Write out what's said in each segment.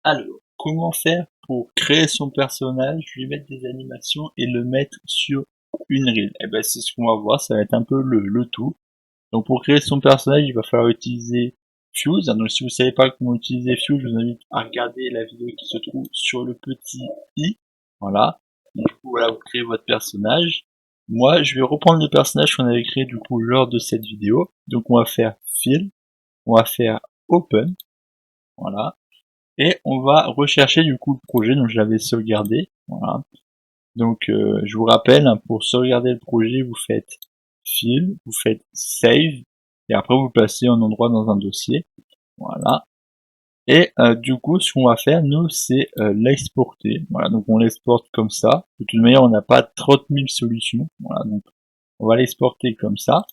Alors, comment faire pour créer son personnage, lui mettre des animations et le mettre sur une reel? Eh ben, c'est ce qu'on va voir, ça va être un peu le tout. Donc, pour créer son personnage, il va falloir utiliser Fuse. Donc, si vous savez pas comment utiliser Fuse, je vous invite à regarder la vidéo qui se trouve sur le petit i. Voilà. Du coup, voilà, vous créez votre personnage. Moi, je vais reprendre le personnage qu'on avait créé du coup lors de cette vidéo. Donc, on va faire Fill, on va faire Open, voilà. Et on va rechercher du coup le projet, donc je l'avais sauvegardé, voilà. Donc je vous rappelle, hein, pour sauvegarder le projet, vous faites File, vous faites Save, et après vous le placez en endroit dans un dossier, voilà. Et du coup, ce qu'on va faire, nous, c'est l'exporter. Voilà, donc on l'exporte comme ça. De toute manière, on n'a pas 30 000 solutions. Voilà, donc on va l'exporter comme ça.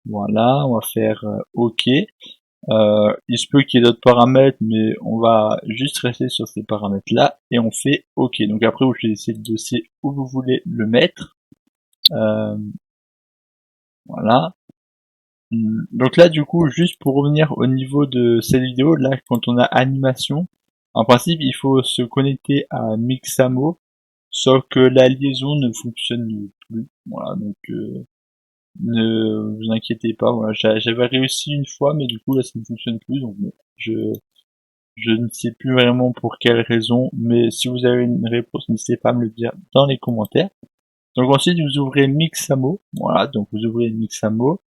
Voilà, on va faire OK. Il se peut qu'il y ait d'autres paramètres, mais on va juste rester sur ces paramètres-là et on fait OK. Donc après, vous choisissez le dossier où vous voulez le mettre. Euh, voilà. Donc là, du coup, juste pour revenir au niveau de cette vidéo, là, quand on a animation, en principe, il faut se connecter à Mixamo, sauf que la liaison ne fonctionne plus. Voilà, donc ne vous inquiétez pas. Voilà, j'avais réussi une fois, mais du coup là, ça ne fonctionne plus. Donc bon, je ne sais plus vraiment pour quelle raison, mais si vous avez une réponse, n'hésitez pas à me le dire dans les commentaires. Donc ensuite, vous ouvrez Mixamo. Voilà, donc vous ouvrez Mixamo.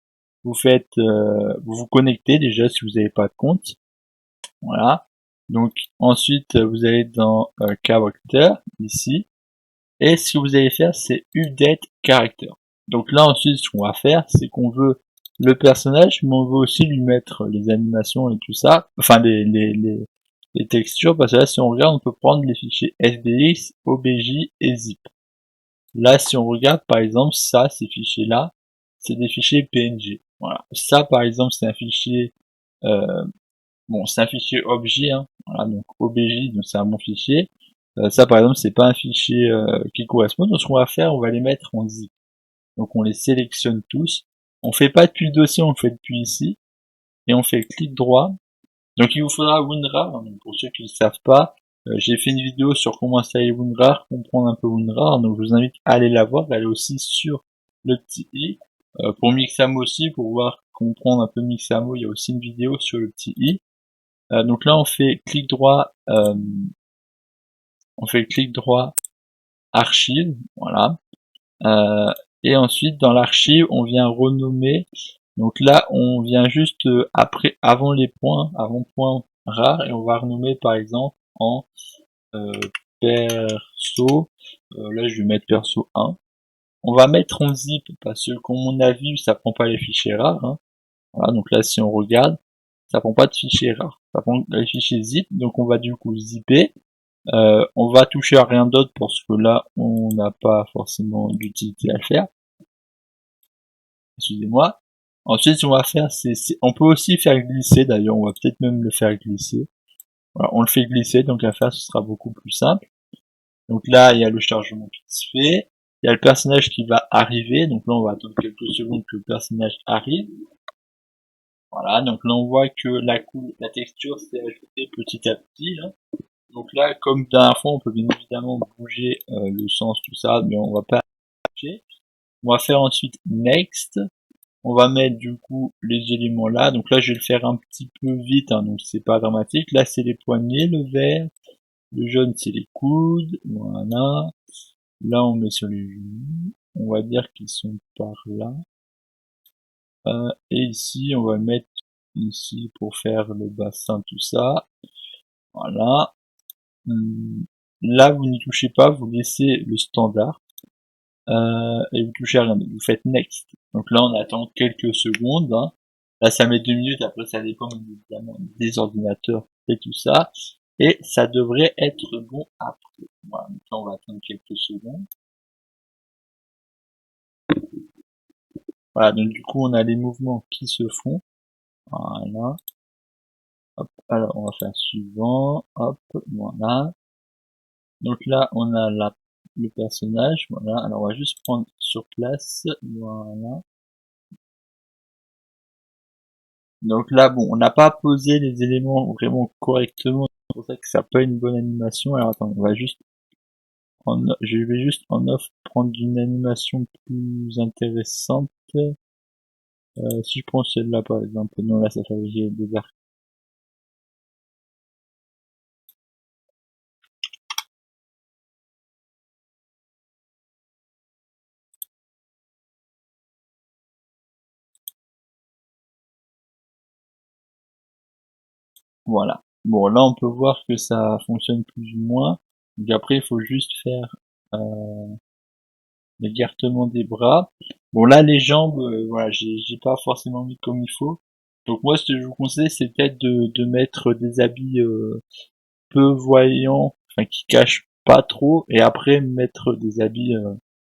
Vous faites, vous vous connectez déjà si vous n'avez pas de compte. Voilà. Donc ensuite, vous allez dans Character, ici. Et ce que vous allez faire, c'est Update Character. Donc là ensuite, ce qu'on va faire, c'est qu'on veut le personnage, mais on veut aussi lui mettre les animations et tout ça. Enfin, les textures, parce que là, si on regarde, on peut prendre les fichiers SBX, OBJ et ZIP. Là, si on regarde, par exemple, ça, ces fichiers-là, c'est des fichiers PNG. Voilà. Ça, par exemple, c'est un fichier, euh, bon, c'est un fichier objet, hein. Voilà, donc OBJ, donc c'est un bon fichier. Ça, par exemple, c'est pas un fichier qui correspond. Donc, ce qu'on va faire, on va les mettre en zip. Donc, on les sélectionne tous. On fait pas depuis le dossier, on le fait depuis ici. Et on fait clic droit. Donc, il vous faudra WinRAR. Hein. Donc, pour ceux qui ne le savent pas, j'ai fait une vidéo sur comment installer WinRAR, comprendre un peu WinRAR. Donc, je vous invite à aller la voir. Elle est aussi sur le petit i. Pour Mixamo aussi, pour voir comprendre un peu Mixamo, il y a aussi une vidéo sur le petit i. Donc là, on fait clic droit archive, voilà. Euh, et ensuite, dans l'archive, on vient renommer. Donc là, on vient juste avant les points, avant point rare, et on va renommer par exemple en euh, perso. Là, je vais mettre perso 1. On va mettre en zip parce que comme on a vu, ça prend pas les fichiers rares. Hein. Voilà, donc là, si on regarde, ça prend pas de fichiers rares. Ça prend les fichiers zip, donc on va du coup zipper. On va toucher à rien d'autre parce que là, on n'a pas forcément d'utilité à le faire. Excusez-moi. Ensuite, ce qu'on va faire, on peut aussi faire glisser. D'ailleurs, on va peut-être même le faire glisser. Voilà, on le fait glisser, donc à faire, ce sera beaucoup plus simple. Donc là, il y a le chargement qui se fait. Il y a le personnage qui va arriver. Donc là, on va attendre quelques secondes que le personnage arrive. Voilà, donc là, on voit que la texture s'est ajoutée petit à petit. Hein. Donc là, comme la dernière fois, on peut bien évidemment bouger le sens, tout ça, mais on va pas bouger. On va faire ensuite Next. On va mettre du coup les éléments là. Donc là, je vais le faire un petit peu vite, hein, donc c'est pas dramatique. Là, c'est les poignets, le vert. Le jaune, c'est les coudes. Voilà. Là, on met sur les genoux. On va dire qu'ils sont par là. Et ici, on va le mettre ici pour faire le bassin, tout ça. Voilà. Là, vous n'y touchez pas, vous laissez le standard. Et vous touchez à rien, vous faites next. Donc là, on attend quelques secondes. Hein. Là, ça met 2 minutes, après ça dépend évidemment des ordinateurs et tout ça. Et ça devrait être bon après. Voilà, donc là, on va attendre quelques secondes. Voilà, donc du coup, on a les mouvements qui se font. Voilà. Hop, alors on va faire suivant. Hop, voilà. Donc là, on a le personnage. Voilà, alors on va juste prendre sur place. Voilà. Donc là, bon, on n'a pas posé les éléments vraiment correctement, c'est pour ça que ça n'a pas une bonne animation. Alors attends, on va juste je vais juste en off prendre une animation plus intéressante. Si je prends celle-là par exemple, non là ça fait des arcs. Voilà. Bon là on peut voir que ça fonctionne plus ou moins. Donc après il faut juste faire l'écartement des bras. Bon là les jambes, voilà, j'ai pas forcément mis comme il faut. Donc moi ce que je vous conseille c'est peut-être de mettre des habits peu voyants, enfin qui cachent pas trop, et après mettre des habits.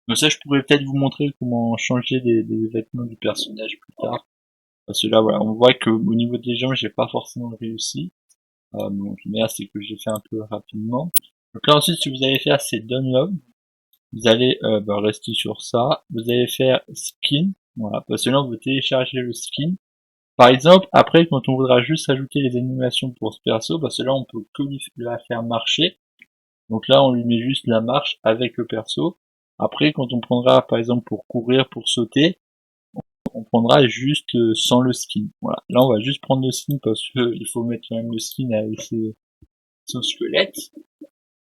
Donc ça je pourrais peut-être vous montrer comment changer des vêtements du personnage plus tard. Parce que là voilà, on voit que au niveau des jambes j'ai pas forcément réussi. Donc mais là c'est que j'ai fait un peu rapidement. Donc là ensuite ce que vous allez faire c'est download. Vous allez rester sur ça. Vous allez faire skin. Voilà, parce que là vous téléchargez le skin. Par exemple, après quand on voudra juste ajouter les animations pour ce perso, parce que là on peut que la faire marcher. Donc là on lui met juste la marche avec le perso. Après quand on prendra par exemple pour courir, pour sauter, on prendra juste sans le skin. Voilà. Là on va juste prendre le skin parce que il faut mettre quand même le skin avec son squelette.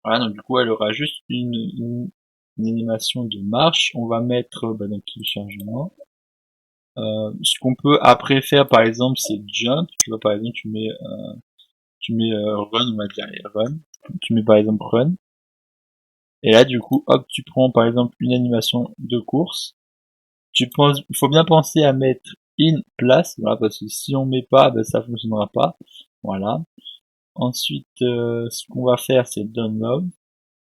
Voilà, donc du coup, elle aura juste une animation de marche. On va mettre dans le téléchargement. Ce qu'on peut après faire, par exemple, c'est jump. Tu vois, par exemple, tu mets run, on va dire allez, run. Tu mets par exemple run. Et là, du coup, hop, tu prends par exemple une animation de course. Tu penses, il faut bien penser à mettre in place, voilà, parce que si on met pas, ben, ça fonctionnera pas. Voilà. Ensuite, ce qu'on va faire, c'est download.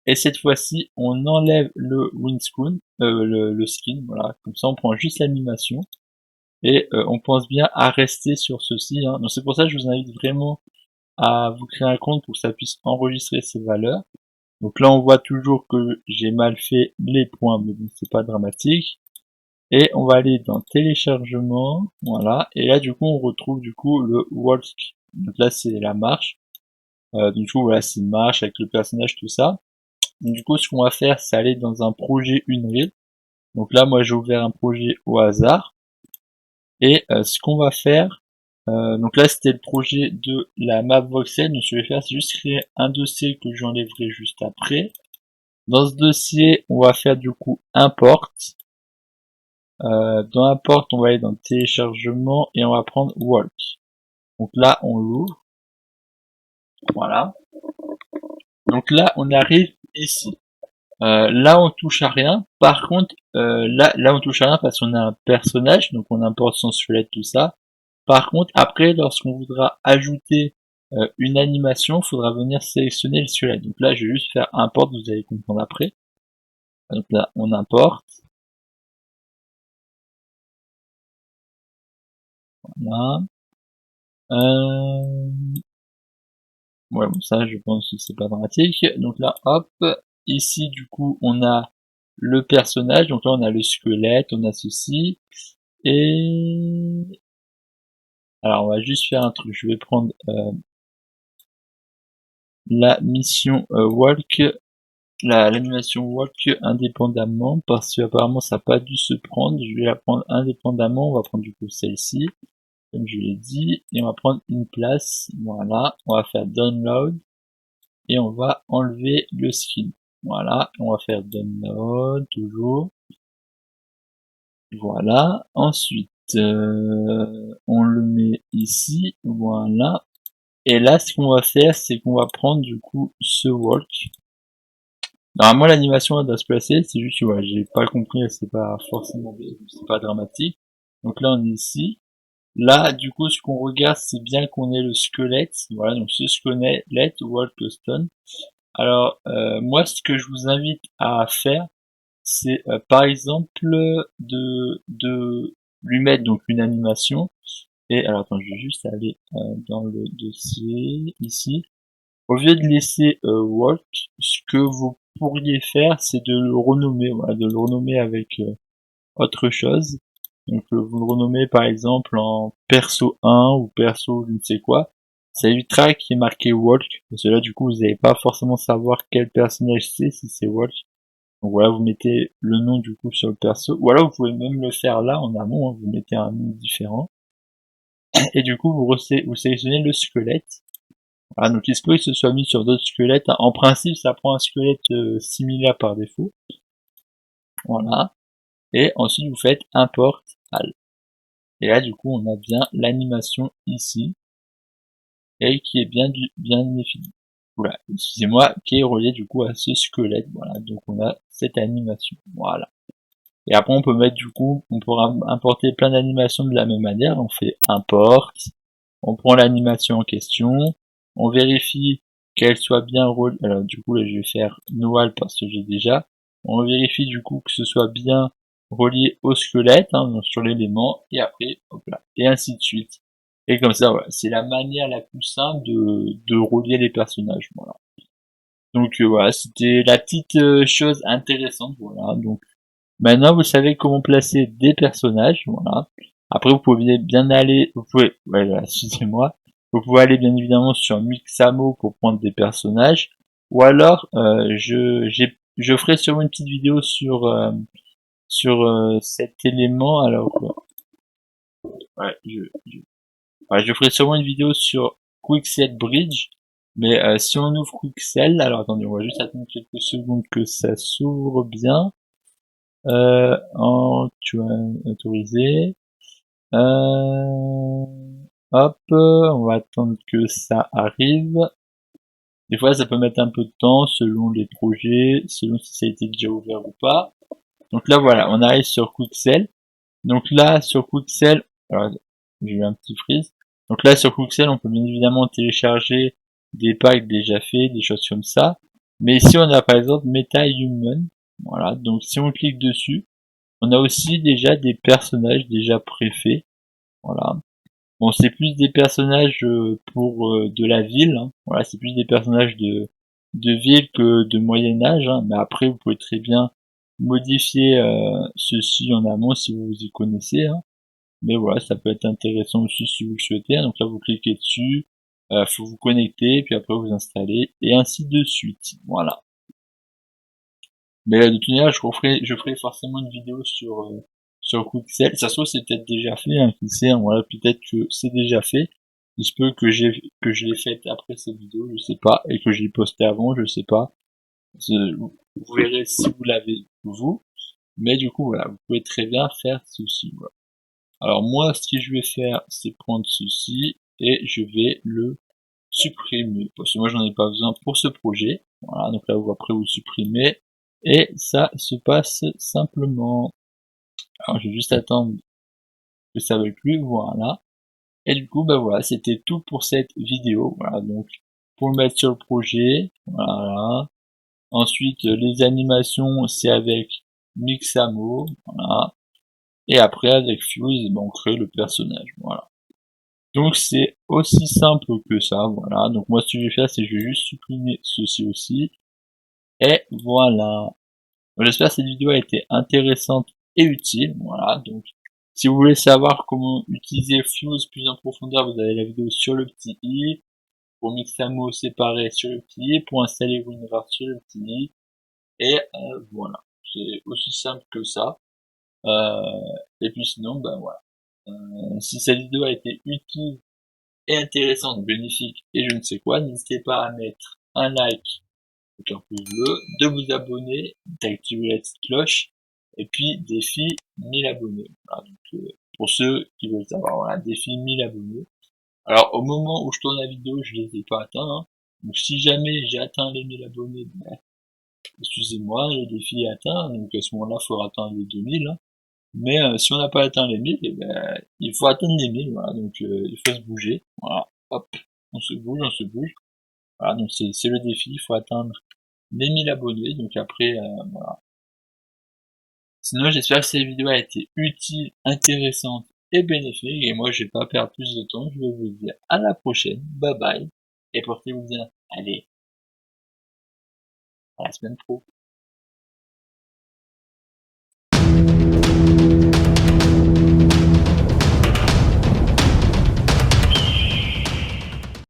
Et cette fois-ci, on enlève le windscreen, le skin, voilà. Comme ça, on prend juste l'animation. Et on pense bien à rester sur ceci. Hein. Donc c'est pour ça que je vous invite vraiment à vous créer un compte pour que ça puisse enregistrer ces valeurs. Donc là, on voit toujours que j'ai mal fait les points, mais bon, c'est pas dramatique. Et on va aller dans téléchargement, voilà. Et là, du coup, on retrouve du coup le walk. Donc là, c'est la marche. Du coup, voilà, c'est une marche avec le personnage, tout ça. Du coup, ce qu'on va faire, c'est aller dans un projet Unreal. Donc là, moi, j'ai ouvert un projet au hasard. Et ce qu'on va faire, donc là, c'était le projet de la map voxel. Donc ce que je vais faire, c'est juste créer un dossier que j'enlèverai juste après. Dans ce dossier, on va faire du coup import. Dans import, on va aller dans téléchargement et on va prendre walk. Donc là, on l'ouvre. Voilà. Donc là, on arrive ici. Là on touche à rien. Par contre, là on touche à rien parce qu'on a un personnage, donc on importe son squelette, tout ça. Par contre, après, lorsqu'on voudra ajouter une animation, il faudra venir sélectionner le squelette. Donc là, je vais juste faire import, vous allez comprendre après. Donc là, on importe. Voilà. Ouais, bon, ça, je pense que c'est pas dramatique. Donc là, hop. Ici, du coup, on a le personnage. Donc là, on a le squelette, on a ceci. Et alors, on va juste faire un truc. Je vais prendre la mission walk, l'animation walk indépendamment, parce que apparemment ça n'a pas dû se prendre. Je vais la prendre indépendamment. On va prendre du coup celle-ci, comme je l'ai dit, et on va prendre une place. Voilà, on va faire download et on va enlever le skin. Voilà, on va faire download toujours. Voilà. Ensuite, on le met ici. Voilà. Et là, ce qu'on va faire, c'est qu'on va prendre du coup ce walk. Normalement, l'animation elle doit se placer, c'est juste que voilà, j'ai pas compris, c'est pas forcément, c'est pas dramatique. Donc là, on est ici. Là, du coup, ce qu'on regarde, c'est bien qu'on ait le squelette. Voilà, donc ce squelette, walk stone. Alors, moi, ce que je vous invite à faire, c'est par exemple de lui mettre donc une animation. Et alors, attends, je vais juste aller dans le dossier ici. Au lieu de laisser walk, ce que vous pourriez faire, c'est de le renommer, voilà, de le renommer avec autre chose. Donc vous le renommez par exemple en perso 1 ou perso je ne sais quoi. Ça évitera qu'il y ait marqué Walk, parce que là du coup vous n'allez pas forcément savoir quel personnage c'est si c'est Walk. Donc voilà, vous mettez le nom du coup sur le perso, ou alors vous pouvez même le faire là en amont, hein, vous mettez un nom différent. Et du coup vous sélectionnez le squelette. Voilà, donc il se peut que ce soit mis sur d'autres squelettes. En principe ça prend un squelette similaire par défaut. Voilà. Et ensuite vous faites import al. Et là du coup on a bien l'animation ici. Et qui est bien défini. Voilà, excusez-moi, qui est relié du coup à ce squelette. Voilà, donc on a cette animation. Voilà. Et après on peut mettre du coup, on pourra importer plein d'animations de la même manière. On fait import, on prend l'animation en question, on vérifie qu'elle soit bien reliée. Alors du coup là je vais faire Noal parce que j'ai déjà. On vérifie du coup que ce soit bien relié au squelette, hein, donc sur l'élément, et après, hop là, et ainsi de suite. Et comme ça, voilà, c'est la manière la plus simple de relier les personnages, voilà. Donc voilà, c'était la petite chose intéressante, voilà. Donc maintenant vous savez comment placer des personnages, voilà. Après vous pouvez bien aller, vous pouvez, voilà, excusez-moi, vous pouvez aller bien évidemment sur Mixamo pour prendre des personnages, ou alors je ferai sûrement une petite vidéo sur cet élément. Alors ouais, ouais, je ferai sûrement une vidéo sur Quixel Bridge, mais si on ouvre Quixel, alors attendez, on va juste attendre quelques secondes que ça s'ouvre bien. Tu vas autoriser. Hop, on va attendre que ça arrive. Des fois, ça peut mettre un peu de temps selon les projets, selon si ça a été déjà ouvert ou pas. Donc là, voilà, on arrive sur Quixel. Donc là, sur Quixel, alors, j'ai eu un petit freeze. Donc là, sur Quixel, on peut bien évidemment télécharger des packs déjà faits, des choses comme ça. Mais ici, on a par exemple MetaHuman. Voilà, donc si on clique dessus, on a aussi déjà des personnages déjà préfaits. Voilà. Bon, c'est plus des personnages pour de la ville. Hein. Voilà, c'est plus des personnages de ville que de Moyen Âge. Hein. Mais après, vous pouvez très bien modifier ceci en amont si vous y connaissez. Hein. Mais voilà, ça peut être intéressant aussi si vous le souhaitez. Donc là, vous cliquez dessus, faut vous connecter, puis après vous installez, et ainsi de suite. Voilà. Mais de toute manière, je ferai forcément une vidéo sur Quixel. Ça se trouve, c'est peut-être déjà fait, hein, qui sait, hein, voilà, peut-être que c'est déjà fait. Il se peut que je l'ai fait après cette vidéo, je sais pas, et que je l'ai posté avant, je sais pas. Vous verrez si vous l'avez, vous. Mais du coup, voilà, vous pouvez très bien faire ceci, voilà. Alors moi, ce que je vais faire, c'est prendre ceci, et je vais le supprimer. Parce que moi, j'en ai pas besoin pour ce projet. Voilà, donc là, vous après vous supprimez. Et ça se passe simplement. Alors, je vais juste attendre que ça veuille plus. Voilà. Et du coup, bah voilà, c'était tout pour cette vidéo. Voilà, donc, pour le mettre sur le projet. Voilà. Ensuite, les animations, c'est avec Mixamo. Voilà. Et après, avec Fuse, ben, on crée le personnage. Voilà. Donc c'est aussi simple que ça, voilà. Donc moi ce que je vais faire, c'est que je vais juste supprimer ceci aussi. Et voilà. J'espère que cette vidéo a été intéressante et utile, voilà. Donc si vous voulez savoir comment utiliser Fuse plus en profondeur, vous avez la vidéo sur le petit i. Pour Mixamo séparé sur le petit i, pour installer WinRAR sur le petit i. Et voilà. C'est aussi simple que ça. Et puis sinon, ben voilà. Si cette vidéo a été utile et intéressante, bénéfique et je ne sais quoi, n'hésitez pas à mettre un like avec un pouce bleu, de vous abonner, d'activer la petite cloche, et puis défi 1000 abonnés. Voilà, donc, pour ceux qui veulent savoir, voilà, défi 1000 abonnés. Alors au moment où je tourne la vidéo, je les ai pas atteints, hein. Donc si jamais j'ai atteint les 1000 abonnés, ben, excusez-moi, le défi est atteint, donc à ce moment-là, il faudra atteindre les 2000, hein. Mais si on n'a pas atteint les 1000, eh ben, il faut atteindre les 1000, voilà, donc il faut se bouger, voilà, hop, on se bouge, on se bouge, voilà, donc c'est le défi, il faut atteindre les 1000 abonnés, donc après, voilà. Sinon, j'espère que cette vidéo a été utile, intéressante et bénéfique, et moi je vais pas perdre plus de temps, je vais vous dire à la prochaine, bye bye, et portez-vous bien, allez, à la semaine pro.